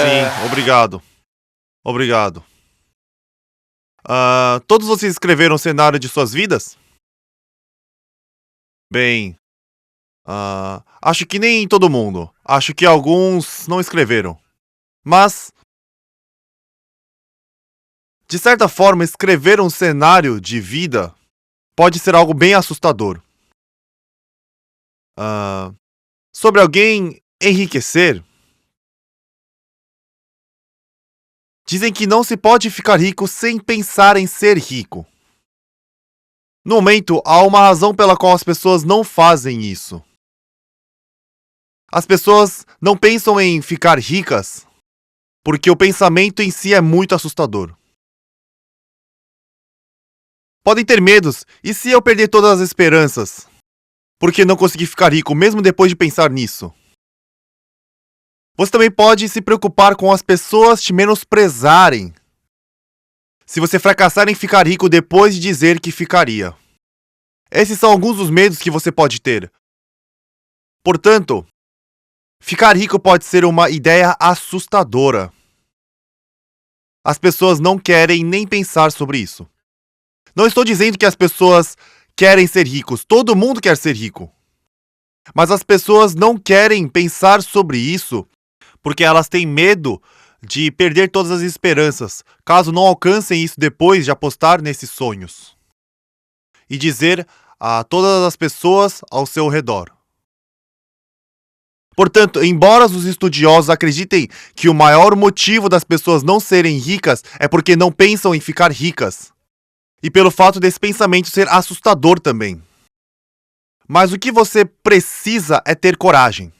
Sim, obrigado. Obrigado. Todos vocês escreveram o cenário de suas vidas? Bem, acho que nem todo mundo. Acho que alguns não escreveram. Mas, de certa forma, escrever um cenário de vida pode ser algo bem assustador. Ah, Sobre alguém enriquecer, dizem que não se pode ficar rico sem pensar em ser rico. No momento, há uma razão pela qual as pessoas não fazem isso. As pessoas não pensam em ficar ricas porque o pensamento em si é muito assustador. Podem ter medos, e se eu perder todas as esperanças? Porque não consegui ficar rico mesmo depois de pensar nisso? Você também pode se preocupar com as pessoas te menosprezarem se você fracassar em ficar rico depois de dizer que ficaria. Esses são alguns dos medos que você pode ter. Portanto, ficar rico pode ser uma ideia assustadora. As pessoas não querem nem pensar sobre isso. Não estou dizendo que as pessoas querem ser ricos. Todo mundo quer ser rico. Mas as pessoas não querem pensar sobre isso porque elas têm medo de perder todas as esperanças, caso não alcancem isso depois de apostar nesses sonhos. E dizer a todas as pessoas ao seu redor. Portanto, embora os estudiosos acreditem que o maior motivo das pessoas não serem ricas é porque não pensam em ficar ricas, e pelo fato desse pensamento ser assustador também. Mas o que você precisa é ter coragem.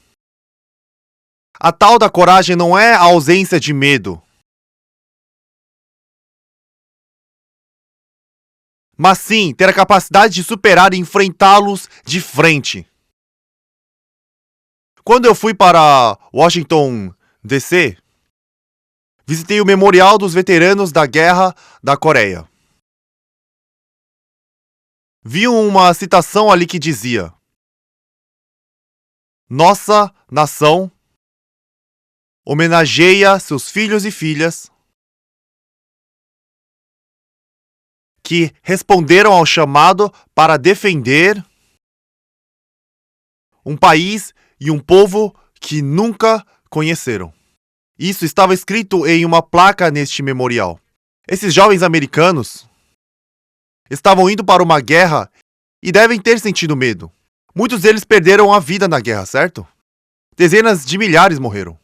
A tal da coragem não é a ausência de medo, mas sim ter a capacidade de superar e enfrentá-los de frente. Quando eu fui para Washington, D.C., visitei o Memorial dos Veteranos da Guerra da Coreia. Vi uma citação ali que dizia: "Nossa nação homenageia seus filhos e filhas que responderam ao chamado para defender um país e um povo que nunca conheceram." Isso estava escrito em uma placa neste memorial. Esses jovens americanos estavam indo para uma guerra e devem ter sentido medo. Muitos deles perderam a vida na guerra, certo? Dezenas de milhares morreram.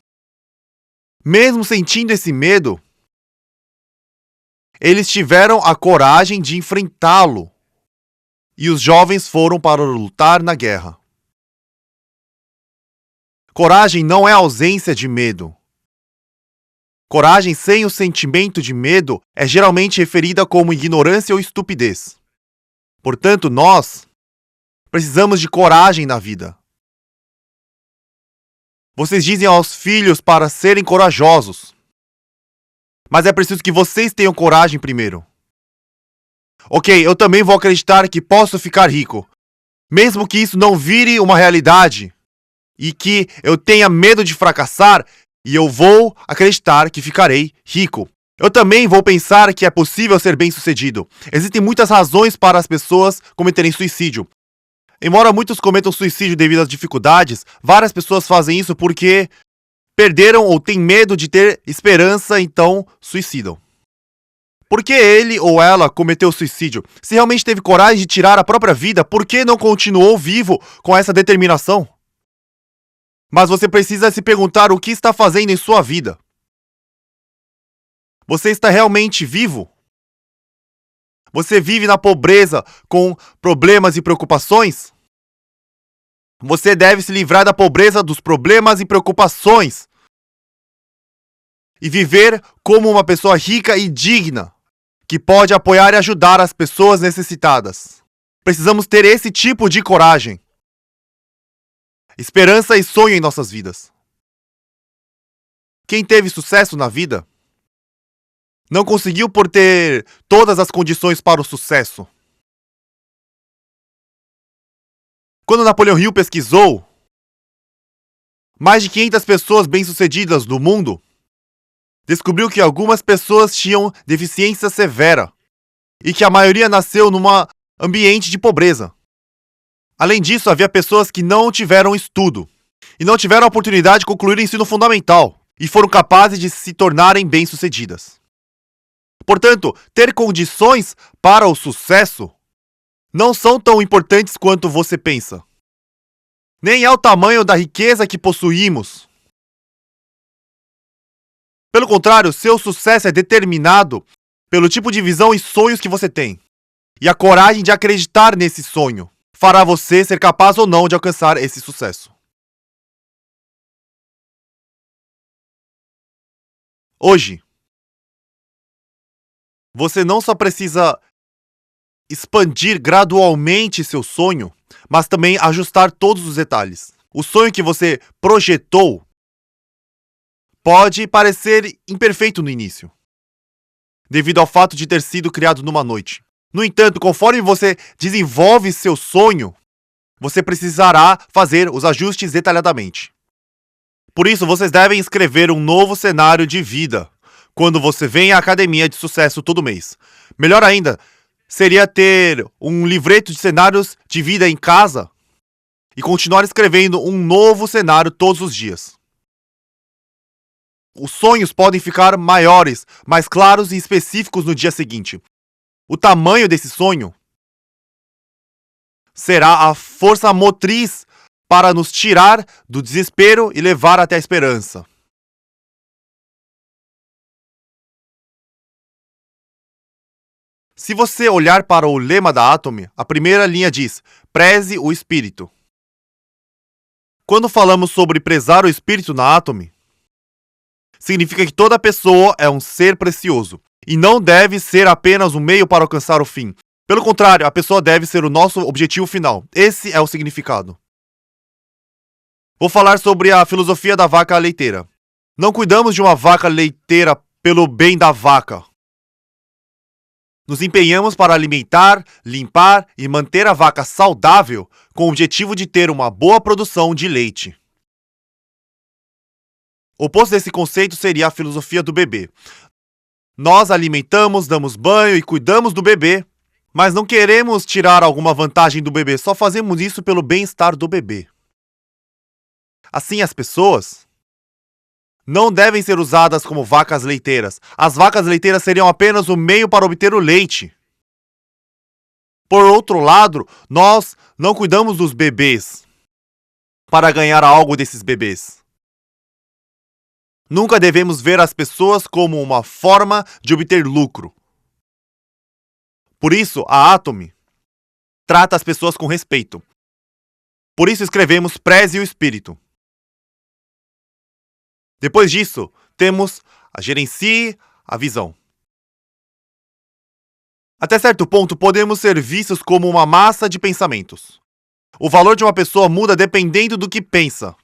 Mesmo sentindo esse medo, eles tiveram a coragem de enfrentá-lo. E os jovens foram para lutar na guerra. Coragem não é ausência de medo. Coragem sem o sentimento de medo é geralmente referida como ignorância ou estupidez. Portanto, nós precisamos de coragem na vida. Vocês dizem aos filhos para serem corajosos. Mas é preciso que vocês tenham coragem primeiro. Ok, eu também vou acreditar que posso ficar rico, mesmo que isso não vire uma realidade e que eu tenha medo de fracassar, e eu vou acreditar que ficarei rico. Eu também vou pensar que é possível ser bem-sucedido. Existem muitas razões para as pessoas cometerem suicídio. Embora muitos cometam suicídio devido às dificuldades, várias pessoas fazem isso porque perderam ou têm medo de ter esperança, então suicidam. Por que ele ou ela cometeu suicídio? Se realmente teve coragem de tirar a própria vida, por que não continuou vivo com essa determinação? Mas você precisa se perguntar o que está fazendo em sua vida. Você está realmente vivo? Você vive na pobreza com problemas e preocupações? Você deve se livrar da pobreza, dos problemas e preocupações e viver como uma pessoa rica e digna, que pode apoiar e ajudar as pessoas necessitadas. Precisamos ter esse tipo de coragem, esperança e sonho em nossas vidas. Quem teve sucesso na vida não conseguiu por ter todas as condições para o sucesso. Quando Napoleão Hill pesquisou mais de 500 pessoas bem-sucedidas no mundo, descobriu que algumas pessoas tinham deficiência severa e que a maioria nasceu num ambiente de pobreza. Além disso, havia pessoas que não tiveram estudo e não tiveram a oportunidade de concluir o ensino fundamental e foram capazes de se tornarem bem-sucedidas. Portanto, ter condições para o sucesso não são tão importantes quanto você pensa. Nem é o tamanho da riqueza que possuímos. Pelo contrário, seu sucesso é determinado pelo tipo de visão e sonhos que você tem. E a coragem de acreditar nesse sonho fará você ser capaz ou não de alcançar esse sucesso. Hoje, você não só precisa expandir gradualmente seu sonho, mas também ajustar todos os detalhes. O sonho que você projetou pode parecer imperfeito no início, devido ao fato de ter sido criado numa noite. No entanto, conforme você desenvolve seu sonho, você precisará fazer os ajustes detalhadamente. Por isso, vocês devem escrever um novo cenário de vida quando você vem à academia de sucesso todo mês. Melhor ainda, seria ter um livreto de cenários de vida em casa e continuar escrevendo um novo cenário todos os dias. Os sonhos podem ficar maiores, mais claros e específicos no dia seguinte. O tamanho desse sonho será a força motriz para nos tirar do desespero e levar até a esperança. Se você olhar para o lema da Atomy, a primeira linha diz: preze o espírito. Quando falamos sobre prezar o espírito na Atomy, significa que toda pessoa é um ser precioso e não deve ser apenas um meio para alcançar o fim. Pelo contrário, a pessoa deve ser o nosso objetivo final. Esse é o significado. Vou falar sobre a filosofia da vaca leiteira. Não cuidamos de uma vaca leiteira pelo bem da vaca. Nos empenhamos para alimentar, limpar e manter a vaca saudável com o objetivo de ter uma boa produção de leite. O oposto desse conceito seria a filosofia do bebê. Nós alimentamos, damos banho e cuidamos do bebê, mas não queremos tirar alguma vantagem do bebê, só fazemos isso pelo bem-estar do bebê. Assim, as pessoas não devem ser usadas como vacas leiteiras. As vacas leiteiras seriam apenas o meio para obter o leite. Por outro lado, nós não cuidamos dos bebês para ganhar algo desses bebês. Nunca devemos ver as pessoas como uma forma de obter lucro. Por isso, a Atomy trata as pessoas com respeito. Por isso escrevemos preze o espírito. Depois disso, temos a gerencie a visão. Até certo ponto, podemos ser vistos como uma massa de pensamentos. O valor de uma pessoa muda dependendo do que pensa.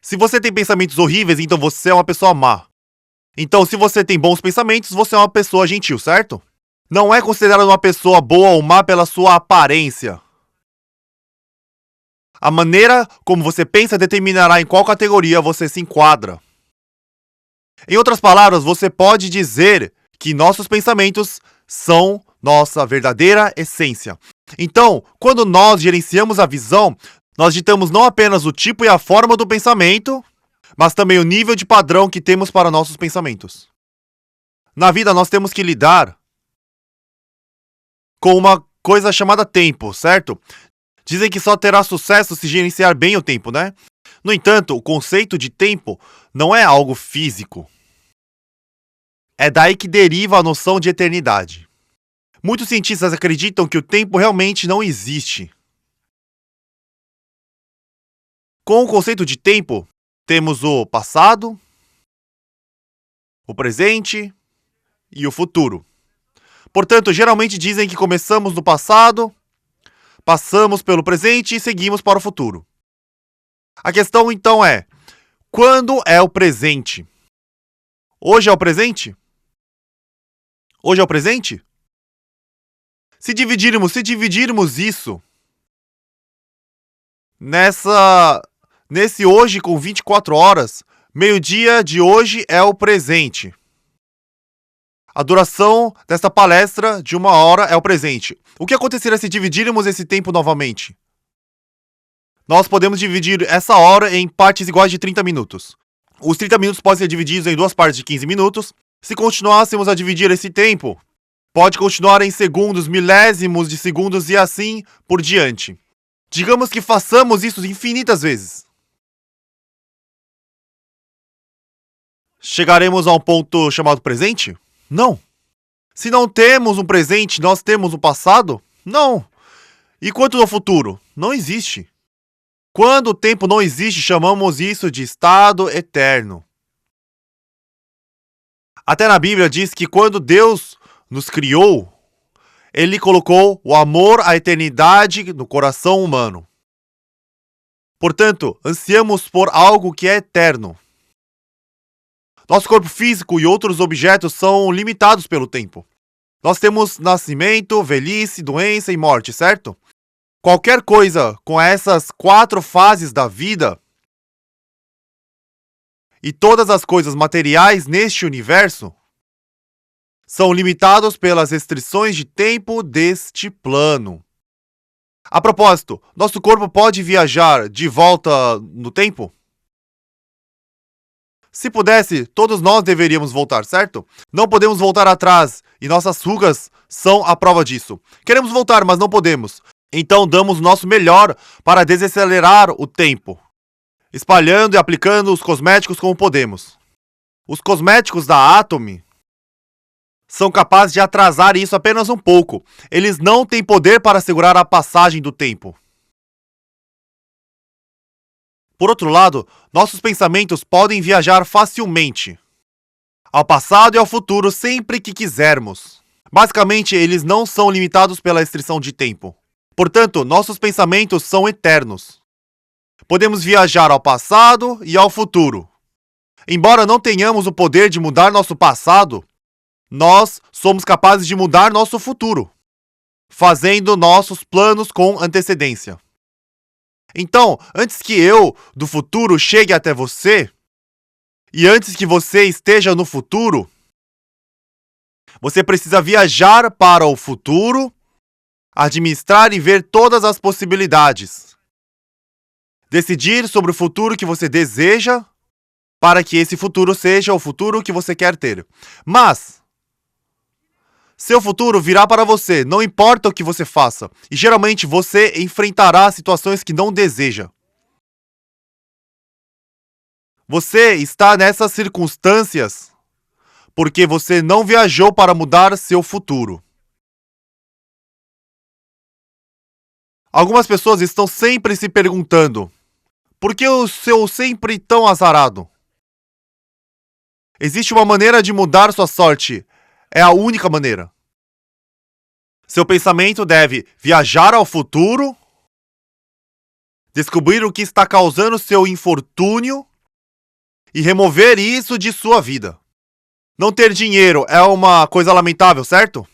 Se você tem pensamentos horríveis, então você é uma pessoa má. Então, se você tem bons pensamentos, você é uma pessoa gentil, certo? Não é considerado uma pessoa boa ou má pela sua aparência. A maneira como você pensa determinará em qual categoria você se enquadra. Em outras palavras, você pode dizer que nossos pensamentos são nossa verdadeira essência. Então, quando nós gerenciamos a visão, nós ditamos não apenas o tipo e a forma do pensamento, mas também o nível de padrão que temos para nossos pensamentos. Na vida, nós temos que lidar com uma coisa chamada tempo, certo? Dizem que só terá sucesso se gerenciar bem o tempo, né? No entanto, o conceito de tempo não é algo físico. É daí que deriva a noção de eternidade. Muitos cientistas acreditam que o tempo realmente não existe. Com o conceito de tempo, temos o passado, o presente e o futuro. Portanto, geralmente dizem que começamos no passado, passamos pelo presente e seguimos para o futuro. A questão então é: quando é o presente? Hoje é o presente? Hoje é o presente? Se dividirmos isso nesse hoje com 24 horas, Meio-dia de hoje é o presente. A duração desta palestra de 1 hora é o presente. O que aconteceria se dividirmos esse tempo novamente? Nós podemos dividir essa hora em partes iguais de 30 minutos. Os 30 minutos podem ser divididos em duas partes de 15 minutos. Se continuássemos a dividir esse tempo, pode continuar em segundos, milésimos de segundos e assim por diante. Digamos que façamos isso infinitas vezes. Chegaremos a um ponto chamado presente? Não. Se não temos um presente, nós temos um passado? Não. E quanto ao futuro? Não existe. Quando o tempo não existe, chamamos isso de estado eterno. Até na Bíblia diz que quando Deus nos criou, Ele colocou o amor à eternidade no coração humano. Portanto, ansiamos por algo que é eterno. Nosso corpo físico e outros objetos são limitados pelo tempo. Nós temos nascimento, velhice, doença e morte, certo? Qualquer coisa com essas 4 fases da vida e todas as coisas materiais neste universo são limitados pelas restrições de tempo deste plano. A propósito, nosso corpo pode viajar de volta no tempo? Se pudesse, todos nós deveríamos voltar, certo? Não podemos voltar atrás e nossas rugas são a prova disso. Queremos voltar, mas não podemos. Então damos o nosso melhor para desacelerar o tempo, espalhando e aplicando os cosméticos como podemos. Os cosméticos da Atomy são capazes de atrasar isso apenas um pouco. Eles não têm poder para segurar a passagem do tempo. Por outro lado, nossos pensamentos podem viajar facilmente ao passado e ao futuro sempre que quisermos. Basicamente, eles não são limitados pela restrição de tempo. Portanto, nossos pensamentos são eternos. Podemos viajar ao passado e ao futuro. Embora não tenhamos o poder de mudar nosso passado, nós somos capazes de mudar nosso futuro, fazendo nossos planos com antecedência. Então, antes que eu, do futuro, chegue até você, e antes que você esteja no futuro, você precisa viajar para o futuro, administrar e ver todas as possibilidades. Decidir sobre o futuro que você deseja, para que esse futuro seja o futuro que você quer ter. Mas seu futuro virá para você, não importa o que você faça, e geralmente você enfrentará situações que não deseja. Você está nessas circunstâncias porque você não viajou para mudar seu futuro. Algumas pessoas estão sempre se perguntando: por que eu sou sempre tão azarado? Existe uma maneira de mudar sua sorte. É a única maneira. Seu pensamento deve viajar ao futuro, descobrir o que está causando seu infortúnio e remover isso de sua vida. Não ter dinheiro é uma coisa lamentável, certo?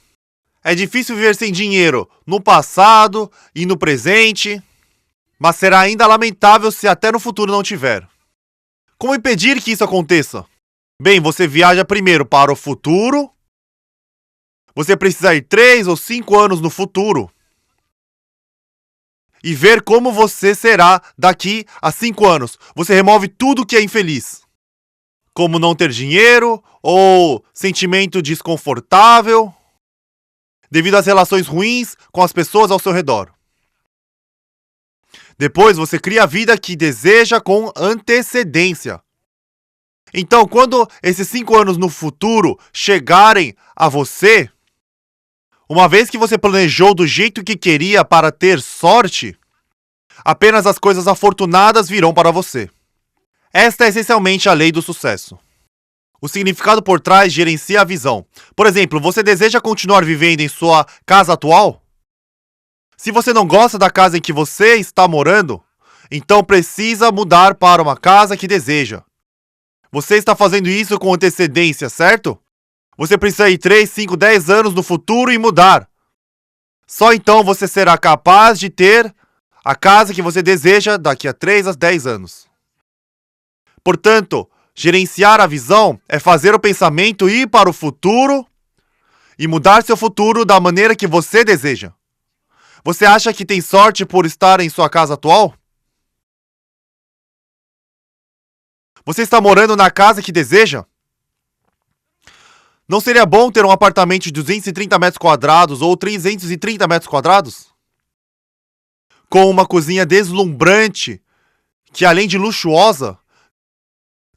É difícil viver sem dinheiro no passado e no presente, mas será ainda lamentável se até no futuro não tiver. Como impedir que isso aconteça? Bem, você viaja primeiro para o futuro. Você precisa ir 3 ou 5 anos no futuro e ver como você será daqui a 5 anos. Você remove tudo que é infeliz, como não ter dinheiro ou sentimento desconfortável devido às relações ruins com as pessoas ao seu redor. Depois você cria a vida que deseja com antecedência. Então, quando esses 5 anos no futuro chegarem a você, uma vez que você planejou do jeito que queria para ter sorte, apenas as coisas afortunadas virão para você. Esta é essencialmente a lei do sucesso. O significado por trás gerencia a visão. Por exemplo, você deseja continuar vivendo em sua casa atual? Se você não gosta da casa em que você está morando, então precisa mudar para uma casa que deseja. Você está fazendo isso com antecedência, certo? Você precisa ir 3, 5, 10 anos no futuro e mudar. Só então você será capaz de ter a casa que você deseja daqui a 3 a 10 anos. Portanto, Gerenciar a visão é fazer o pensamento ir para o futuro e mudar seu futuro da maneira que você deseja. Você acha que tem sorte por estar em sua casa atual? Você está morando na casa que deseja? Não seria bom ter um apartamento de 230 metros quadrados ou 330 metros quadrados? Com uma cozinha deslumbrante, que além de luxuosa,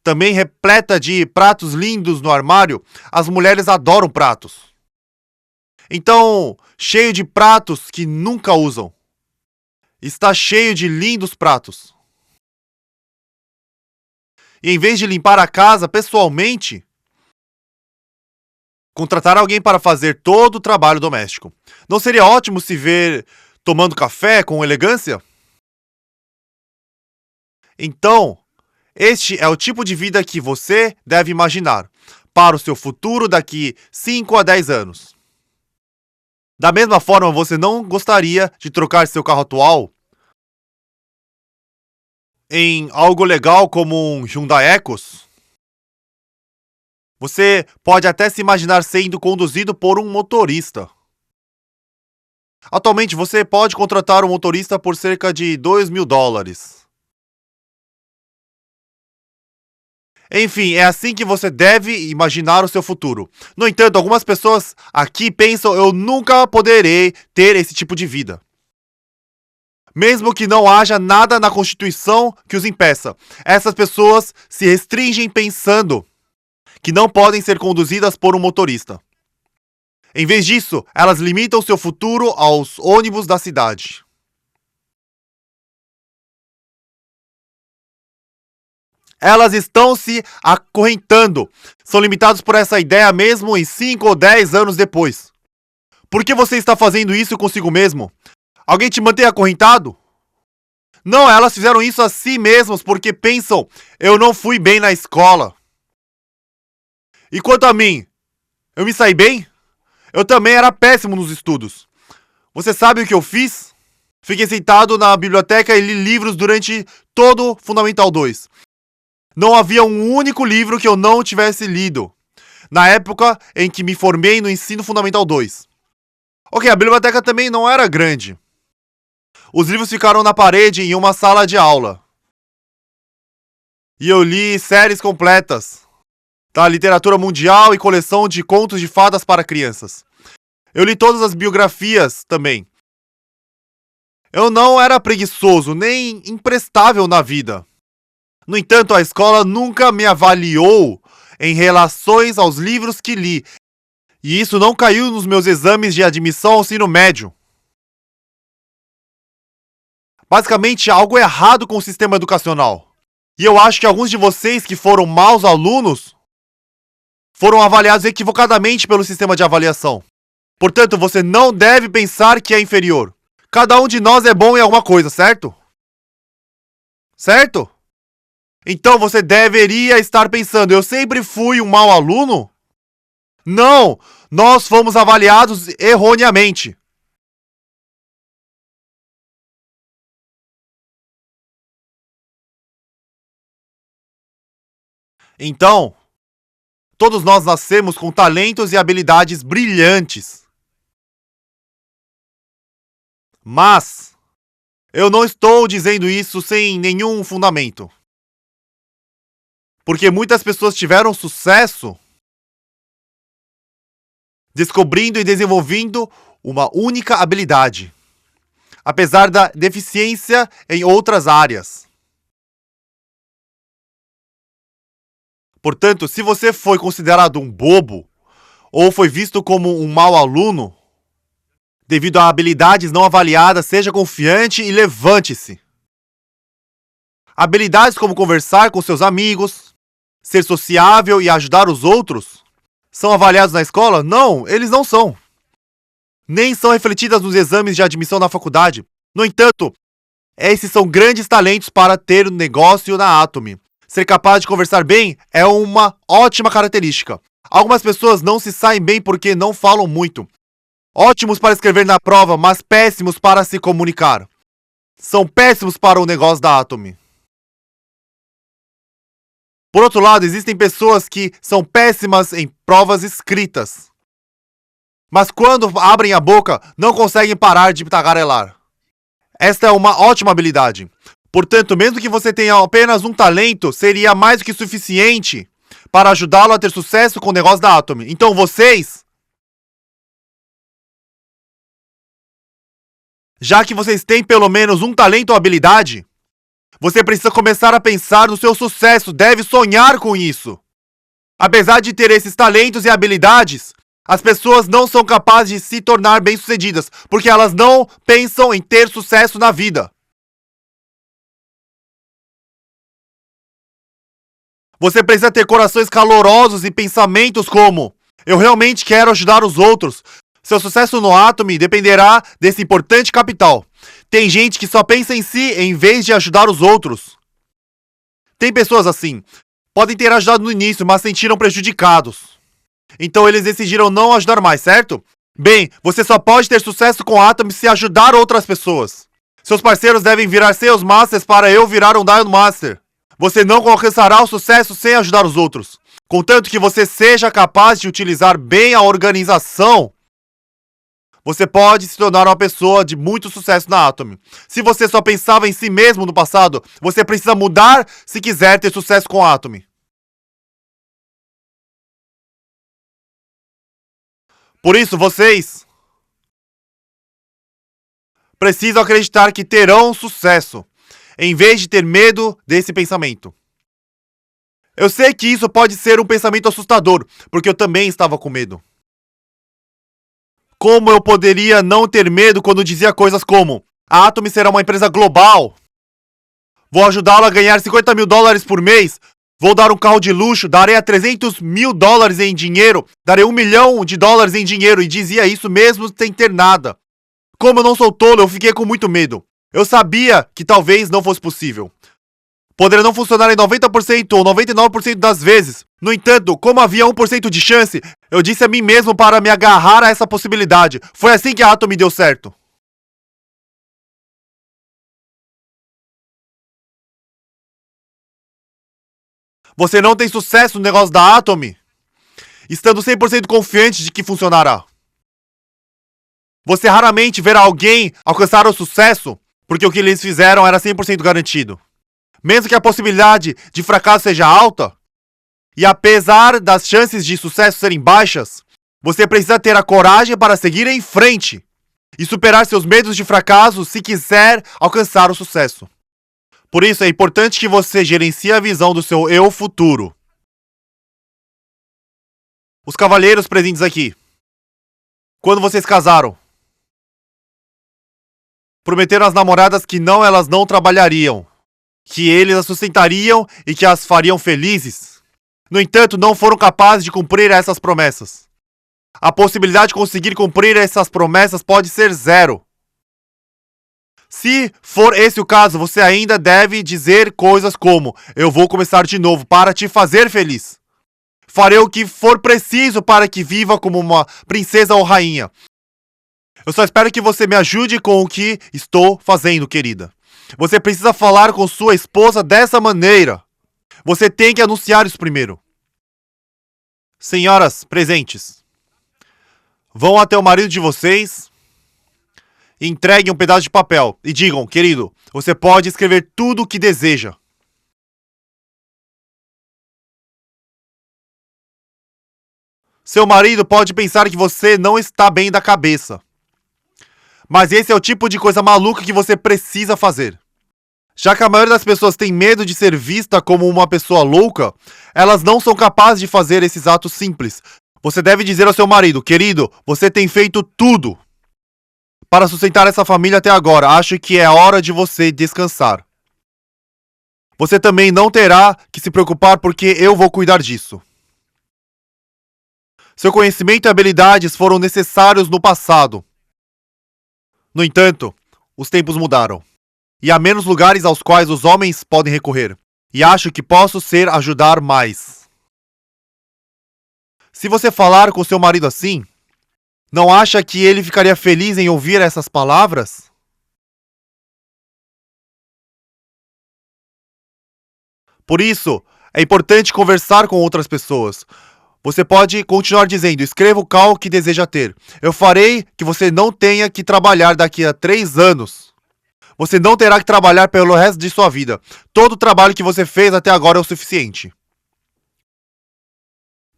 também repleta de pratos lindos no armário. As mulheres adoram pratos. Então, cheio de pratos que nunca usam. Está cheio de lindos pratos. E em vez de limpar a casa pessoalmente, contratar alguém para fazer todo o trabalho doméstico. Não seria ótimo se ver tomando café com elegância? Então, este é o tipo de vida que você deve imaginar para o seu futuro daqui 5 a 10 anos. Da mesma forma, você não gostaria de trocar seu carro atual em algo legal como um Hyundai Ecos? Você pode até se imaginar sendo conduzido por um motorista. Atualmente, você pode contratar um motorista por cerca de $2.000. Enfim, é assim que você deve imaginar o seu futuro. No entanto, algumas pessoas aqui pensam: eu nunca poderei ter esse tipo de vida. Mesmo que não haja nada na Constituição que os impeça. Essas pessoas se restringem pensando que não podem ser conduzidas por um motorista. Em vez disso, elas limitam seu futuro aos ônibus da cidade. Elas estão se acorrentando. São limitados por essa ideia mesmo em 5 ou 10 anos depois. Por que você está fazendo isso consigo mesmo? Alguém te mantém acorrentado? Não, elas fizeram isso a si mesmas porque pensam: eu não fui bem na escola. E quanto a mim, eu me saí bem? Eu também era péssimo nos estudos. Você sabe o que eu fiz? Fiquei sentado na biblioteca e li livros durante todo o Fundamental 2. Não havia um único livro que eu não tivesse lido na época em que me formei no Ensino Fundamental 2. Ok, a biblioteca também não era grande. Os livros ficaram na parede em uma sala de aula. E eu li séries completas da literatura mundial e coleção de contos de fadas para crianças. Eu li todas as biografias também. Eu não era preguiçoso nem imprestável na vida. No entanto, a escola nunca me avaliou em relações aos livros que li. E isso não caiu nos meus exames de admissão ao ensino médio. Basicamente, há algo errado com o sistema educacional. E eu acho que alguns de vocês que foram maus alunos foram avaliados equivocadamente pelo sistema de avaliação. Portanto, você não deve pensar que é inferior. Cada um de nós é bom em alguma coisa, certo? Certo? Então você deveria estar pensando: eu sempre fui um mau aluno? Não! Nós fomos avaliados erroneamente. Então, todos nós nascemos com talentos e habilidades brilhantes. Mas eu não estou dizendo isso sem nenhum fundamento. Porque muitas pessoas tiveram sucesso descobrindo e desenvolvendo uma única habilidade, apesar da deficiência em outras áreas. Portanto, se você foi considerado um bobo ou foi visto como um mau aluno, devido a habilidades não avaliadas, seja confiante e levante-se. Habilidades como conversar com seus amigos, ser sociável e ajudar os outros são avaliados na escola? Não, eles não são. Nem são refletidas nos exames de admissão na faculdade. No entanto, esses são grandes talentos para ter um negócio na Atomy. Ser capaz de conversar bem é uma ótima característica. Algumas pessoas não se saem bem porque não falam muito. Ótimos para escrever na prova, mas péssimos para se comunicar. São péssimos para o negócio da Atomy. Por outro lado, existem pessoas que são péssimas em provas escritas, mas quando abrem a boca, não conseguem parar de tagarelar. Esta é uma ótima habilidade. Portanto, mesmo que você tenha apenas um talento, seria mais do que suficiente para ajudá-lo a ter sucesso com o negócio da Atomy. Então já que vocês têm pelo menos um talento ou habilidade, você precisa começar a pensar no seu sucesso, deve sonhar com isso. Apesar de ter esses talentos e habilidades, as pessoas não são capazes de se tornar bem-sucedidas, porque elas não pensam em ter sucesso na vida. Você precisa ter corações calorosos e pensamentos como: eu realmente quero ajudar os outros. Seu sucesso no Atomy dependerá desse importante capital. Tem gente que só pensa em si em vez de ajudar os outros. Tem pessoas assim. Podem ter ajudado no início, mas se sentiram prejudicados. Então eles decidiram não ajudar mais, certo? Bem, você só pode ter sucesso com Atomy se ajudar outras pessoas. Seus parceiros devem virar Sales Masters para eu virar um Dial Master. Você não alcançará o sucesso sem ajudar os outros. Contanto que você seja capaz de utilizar bem a organização, você pode se tornar uma pessoa de muito sucesso na Atomy. Se você só pensava em si mesmo no passado, você precisa mudar se quiser ter sucesso com a Atomy. Por isso, vocês precisam acreditar que terão sucesso, em vez de ter medo desse pensamento. Eu sei que isso pode ser um pensamento assustador, porque eu também estava com medo. Como eu poderia não ter medo quando dizia coisas como: a Atomy será uma empresa global, vou ajudá-lo a ganhar $50.000 por mês, vou dar um carro de luxo, darei a $300.000 em dinheiro, darei $1 milhão em dinheiro, e dizia isso mesmo sem ter nada. Como eu não sou tolo, eu fiquei com muito medo. Eu sabia que talvez não fosse possível. Poderia não funcionar em 90% ou 99% das vezes. No entanto, como havia 1% de chance, eu disse a mim mesmo para me agarrar a essa possibilidade. Foi assim que a Atomy deu certo. Você não tem sucesso no negócio da Atomy, estando 100% confiante de que funcionará. Você raramente verá alguém alcançar o sucesso porque o que eles fizeram era 100% garantido. Mesmo que a possibilidade de fracasso seja alta, e apesar das chances de sucesso serem baixas, você precisa ter a coragem para seguir em frente e superar seus medos de fracasso se quiser alcançar o sucesso. Por isso é importante que você gerencie a visão do seu eu futuro. Os cavalheiros presentes aqui, quando vocês casaram, prometeram às namoradas que elas não trabalhariam, que eles as sustentariam e que as fariam felizes. No entanto, não foram capazes de cumprir essas promessas. A possibilidade de conseguir cumprir essas promessas pode ser 0. Se for esse o caso, você ainda deve dizer coisas como: eu vou começar de novo para te fazer feliz. Farei o que for preciso para que viva como uma princesa ou rainha. Eu só espero que você me ajude com o que estou fazendo, querida. Você precisa falar com sua esposa dessa maneira. Você tem que anunciar isso primeiro. Senhoras presentes, vão até o marido de vocês, entreguem um pedaço de papel e digam: querido, você pode escrever tudo o que deseja. Seu marido pode pensar que você não está bem da cabeça, mas esse é o tipo de coisa maluca que você precisa fazer. Já que a maioria das pessoas tem medo de ser vista como uma pessoa louca, elas não são capazes de fazer esses atos simples. Você deve dizer ao seu marido: querido, você tem feito tudo para sustentar essa família até agora. Acho que é hora de você descansar. Você também não terá que se preocupar porque eu vou cuidar disso. Seu conhecimento e habilidades foram necessários no passado. No entanto, os tempos mudaram. E há menos lugares aos quais os homens podem recorrer. E acho que posso ajudar mais. Se você falar com seu marido assim, não acha que ele ficaria feliz em ouvir essas palavras? Por isso, É importante conversar com outras pessoas. Você pode continuar dizendo, escreva o carro que deseja ter. Eu farei que você não tenha que trabalhar daqui a 3 anos. Você não terá que trabalhar pelo resto de sua vida. Todo o trabalho que você fez até agora é o suficiente.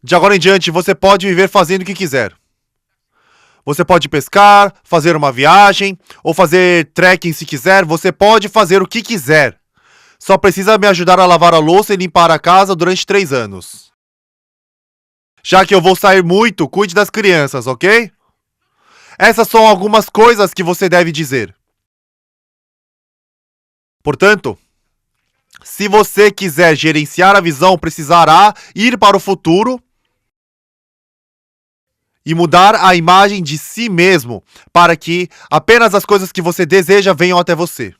De agora em diante, você pode viver fazendo o que quiser. Você pode pescar, fazer uma viagem, ou fazer trekking se quiser. Você pode fazer o que quiser. Só precisa me ajudar a lavar a louça e limpar a casa durante 3 anos. Já que eu vou sair muito, cuide das crianças, ok? Essas são algumas coisas que você deve dizer. Portanto, se você quiser gerenciar a visão, precisará ir para o futuro e mudar a imagem de si mesmo para que apenas as coisas que você deseja venham até você.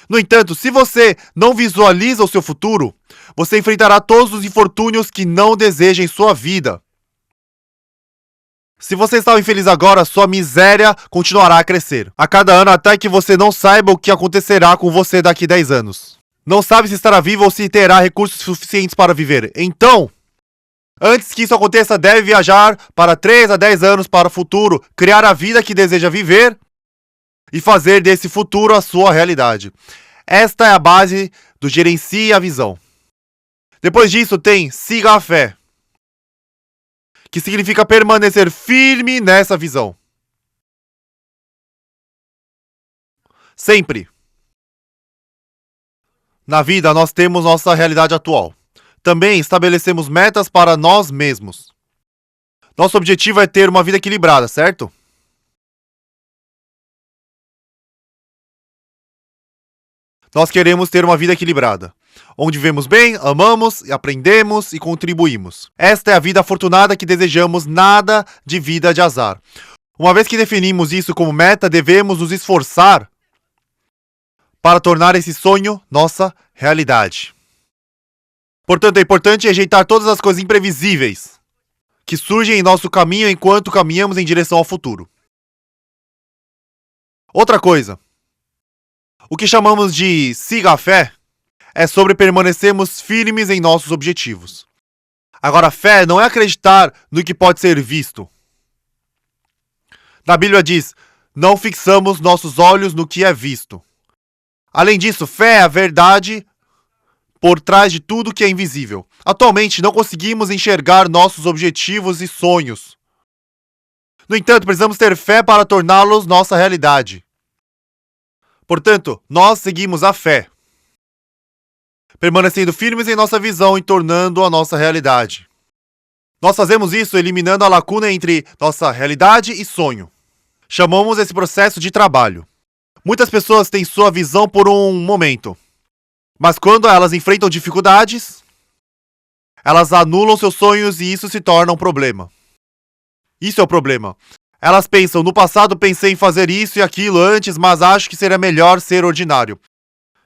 No entanto, se você não visualiza o seu futuro, você enfrentará todos os infortúnios que não deseja em sua vida. Se você está infeliz agora, sua miséria continuará a crescer a cada ano até que você não saiba o que acontecerá com você daqui a 10 anos. Não sabe se estará vivo ou se terá recursos suficientes para viver. Então, antes que isso aconteça, deve viajar para 3 a 10 anos para o futuro, criar a vida que deseja viver e fazer desse futuro a sua realidade. Esta é a base do Gerencie a Visão. Depois disso tem Siga a Fé, que significa permanecer firme nessa visão. Sempre. Na vida, nós temos nossa realidade atual. Também estabelecemos metas para nós mesmos. Nosso objetivo é ter uma vida equilibrada, certo? Nós queremos ter uma vida equilibrada, onde vivemos bem, amamos, aprendemos e contribuímos. Esta é a vida afortunada que desejamos, nada de vida de azar. Uma vez que definimos isso como meta, devemos nos esforçar para tornar esse sonho nossa realidade. Portanto, é importante rejeitar todas as coisas imprevisíveis que surgem em nosso caminho enquanto caminhamos em direção ao futuro. Outra coisa, o que chamamos de siga a fé é sobre permanecermos firmes em nossos objetivos. Agora, fé não é acreditar no que pode ser visto. Na Bíblia diz, não fixamos nossos olhos no que é visto. Além disso, fé é a verdade por trás de tudo que é invisível. Atualmente, não conseguimos enxergar nossos objetivos e sonhos. No entanto, precisamos ter fé para torná-los nossa realidade. Portanto, nós seguimos a fé, permanecendo firmes em nossa visão e tornando a nossa realidade. Nós fazemos isso eliminando a lacuna entre nossa realidade e sonho. Chamamos esse processo de trabalho. Muitas pessoas têm sua visão por um momento, mas quando elas enfrentam dificuldades, elas anulam seus sonhos e isso se torna um problema. Isso é o problema. Elas pensam, no passado pensei em fazer isso e aquilo antes, mas acho que seria melhor ser ordinário.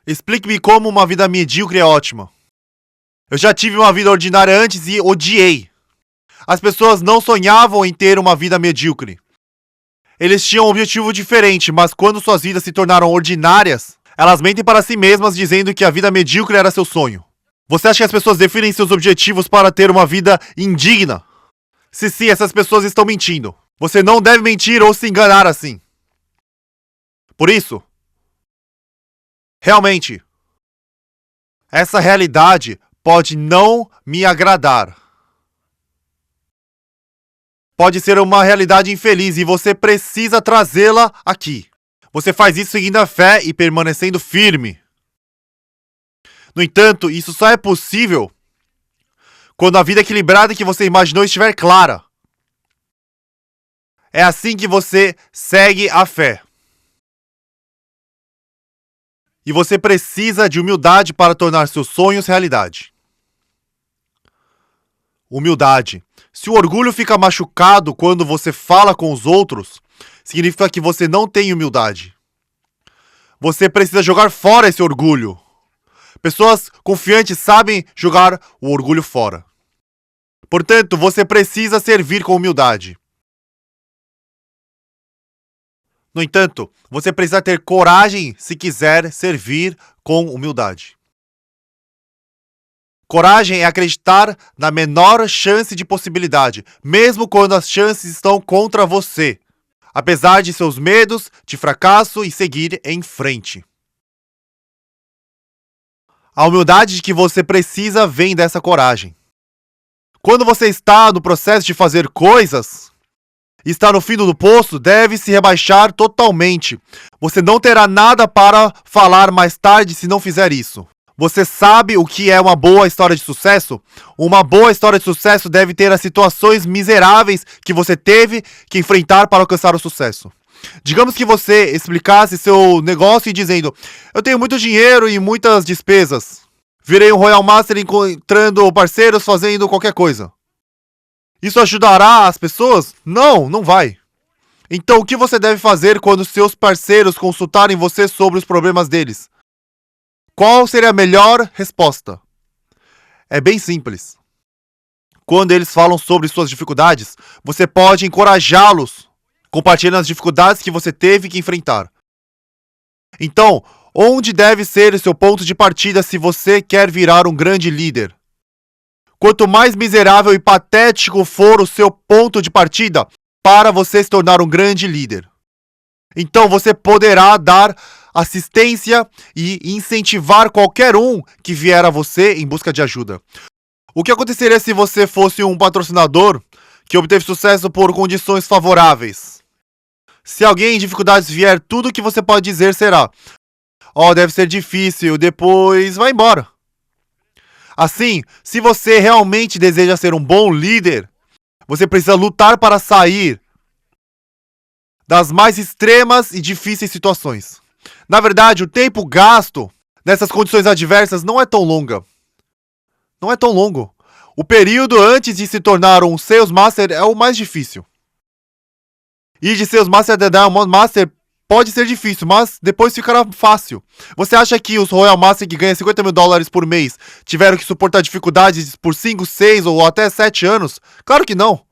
Explique-me como uma vida medíocre é ótima. Eu já tive uma vida ordinária antes e odiei. As pessoas não sonhavam em ter uma vida medíocre. Eles tinham um objetivo diferente, mas quando suas vidas se tornaram ordinárias, elas mentem para si mesmas dizendo que a vida medíocre era seu sonho. Você acha que as pessoas definem seus objetivos para ter uma vida indigna? Se sim, essas pessoas estão mentindo. Você não deve mentir ou se enganar assim. Por isso, realmente, essa realidade pode não me agradar. Pode ser uma realidade infeliz e você precisa trazê-la aqui. Você faz isso seguindo a fé e permanecendo firme. No entanto, isso só é possível quando a vida equilibrada que você imaginou estiver clara. É assim que você segue a fé. E você precisa de humildade para tornar seus sonhos realidade. Humildade. Se o orgulho fica machucado quando você fala com os outros, significa que você não tem humildade. Você precisa jogar fora esse orgulho. Pessoas confiantes sabem jogar o orgulho fora. Portanto, você precisa servir com humildade. No entanto, você precisa ter coragem se quiser servir com humildade. Coragem é acreditar na menor chance de possibilidade, mesmo quando as chances estão contra você, apesar de seus medos de fracasso e seguir em frente. A humildade de que você precisa vem dessa coragem. Quando você está no processo de fazer coisas, está no fundo do poço, deve se rebaixar totalmente. Você não terá nada para falar mais tarde se não fizer isso. Você sabe o que é uma boa história de sucesso? Uma boa história de sucesso deve ter as situações miseráveis que você teve que enfrentar para alcançar o sucesso. Digamos que você explicasse seu negócio e dizendo: eu tenho muito dinheiro e muitas despesas. Virei um Royal Master encontrando parceiros fazendo qualquer coisa. Isso ajudará as pessoas? Não, não vai. Então o que você deve fazer quando seus parceiros consultarem você sobre os problemas deles? Qual seria a melhor resposta? É bem simples. Quando eles falam sobre suas dificuldades, você pode encorajá-los, compartilhando as dificuldades que você teve que enfrentar. Então, onde deve ser o seu ponto de partida se você quer virar um grande líder? Quanto mais miserável e patético for o seu ponto de partida para você se tornar um grande líder, então você poderá dar assistência e incentivar qualquer um que vier a você em busca de ajuda. O que aconteceria se você fosse um patrocinador que obteve sucesso por condições favoráveis? Se alguém em dificuldades vier, tudo o que você pode dizer será: deve ser difícil, depois vai embora. Assim, se você realmente deseja ser um bom líder, você precisa lutar para sair das mais extremas e difíceis situações. Na verdade, o tempo gasto nessas condições adversas não é tão longo. Não é tão longo. O período antes de se tornar um Sales Master é o mais difícil. E de Sales Master a Diamond Master pode ser difícil, mas depois ficará fácil. Você acha que os Royal Master que ganham $50 mil por mês tiveram que suportar dificuldades por 5, 6 ou até 7 anos? Claro que não.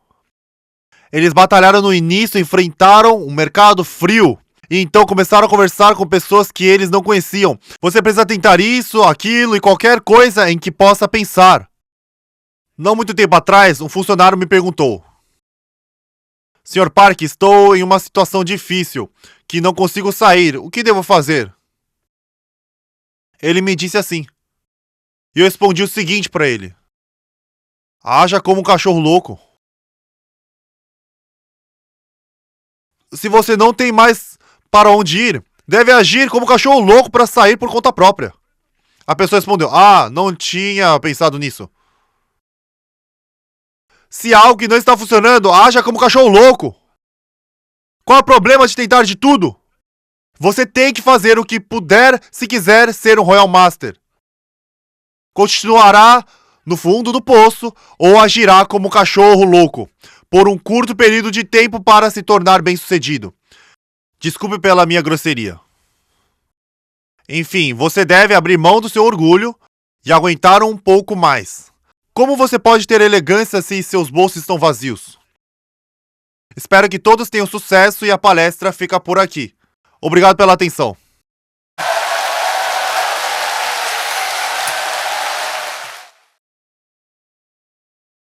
Eles batalharam no início, enfrentaram um mercado frio e então começaram a conversar com pessoas que eles não conheciam. Você precisa tentar isso, aquilo e qualquer coisa em que possa pensar. Não muito tempo atrás, um funcionário me perguntou: Sr. Park, estou em uma situação difícil, que não consigo sair. O que devo fazer? Ele me disse assim. E eu respondi o seguinte para ele: haja como um cachorro louco. Se você não tem mais para onde ir, deve agir como um cachorro louco para sair por conta própria. A pessoa respondeu: não tinha pensado nisso. Se algo que não está funcionando, haja como um cachorro louco. Qual é o problema de tentar de tudo? Você tem que fazer o que puder se quiser ser um Royal Master. Continuará no fundo do poço ou agirá como um cachorro louco por um curto período de tempo para se tornar bem-sucedido. Desculpe pela minha grosseria. Enfim, você deve abrir mão do seu orgulho e aguentar um pouco mais. Como você pode ter elegância se seus bolsos estão vazios? Espero que todos tenham sucesso e a palestra fica por aqui. Obrigado pela atenção.